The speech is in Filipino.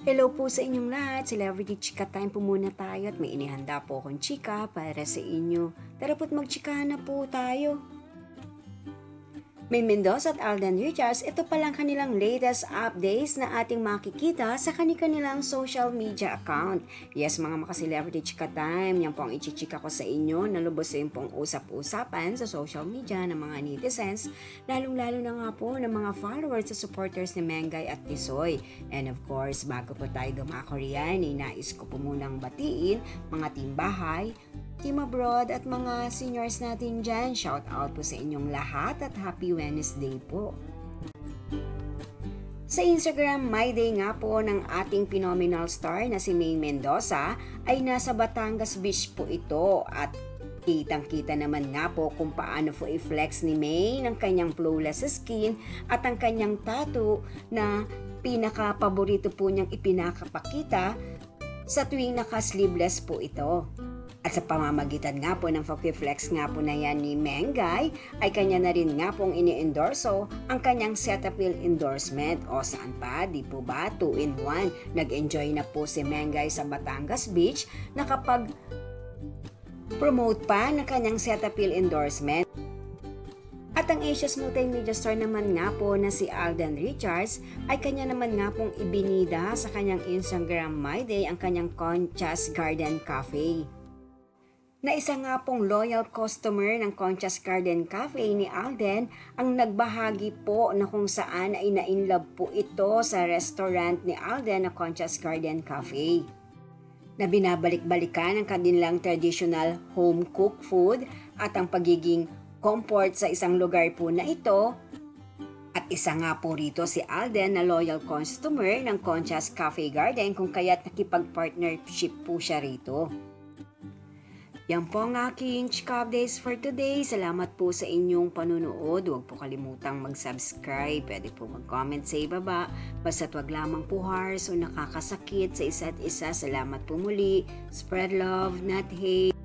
Hello po sa inyong lahat. Celebrity Chika Time po muna tayo at may inihanda po akong chika para sa inyo. Tara po't magchikahan na po tayo. May Mendoza at Alden Richards, ito palang kanilang latest updates na ating makikita sa kanilang social media account. Yes, mga maka-celebrity chika time, yan po ang ichichika ko sa inyo. Nalubos sa yung pong usap-usapan sa social media ng mga netizens, lalong-lalo na nga po ng mga followers at supporters ni Mengay at Tisoy. And of course, bago po tayo dumako riyan, nais ko po munang batiin mga timbahay, team abroad at mga seniors natin dyan. Shout out po sa inyong lahat at happy Wednesday po. Sa Instagram, my day nga po ng ating phenomenal star na si May Mendoza ay nasa Batangas Beach po ito at kitang-kita naman nga po kung paano po i-flex ni May ng kanyang flawless skin at ang kanyang tattoo na pinaka-paborito po niyang ipinakapakita sa tuwing naka-sleeveless po ito. At sa pamamagitan nga po ng pag-flex nga po na yan ni Mengay, ay kanya na rin nga pong ini-endorso ang kanyang Cetaphil endorsement. O saan pa, di po ba, 2-in-1. Nag-enjoy na po si Mengay sa Batangas Beach na kapag promote pa ng kanyang Cetaphil endorsement. At ang Asia's multimedia star naman nga po na si Alden Richards ay kanya naman nga pong ibinida sa kanyang Instagram My Day ang kanyang Conchas Garden Cafe. Na isa nga pong loyal customer ng Conchas Garden Cafe ni Alden ang nagbahagi po na kung saan ay na-inlove po ito sa restaurant ni Alden na Conchas Garden Cafe. Na binabalik-balikan ang kanilang traditional home-cooked food at ang pagiging comfort sa isang lugar po na ito. At isa nga po rito si Alden na loyal customer ng Conchas Cafe Garden kung kaya't nakipag-partnership po siya rito. Yan po ang aking chika updates for today. Salamat po sa inyong panunood. Huwag po kalimutang mag-subscribe. Pwede po mag-comment sa ibaba. Basta't wag lamang po harsh o nakakasakit sa isa't isa. Salamat po muli. Spread love, not hate.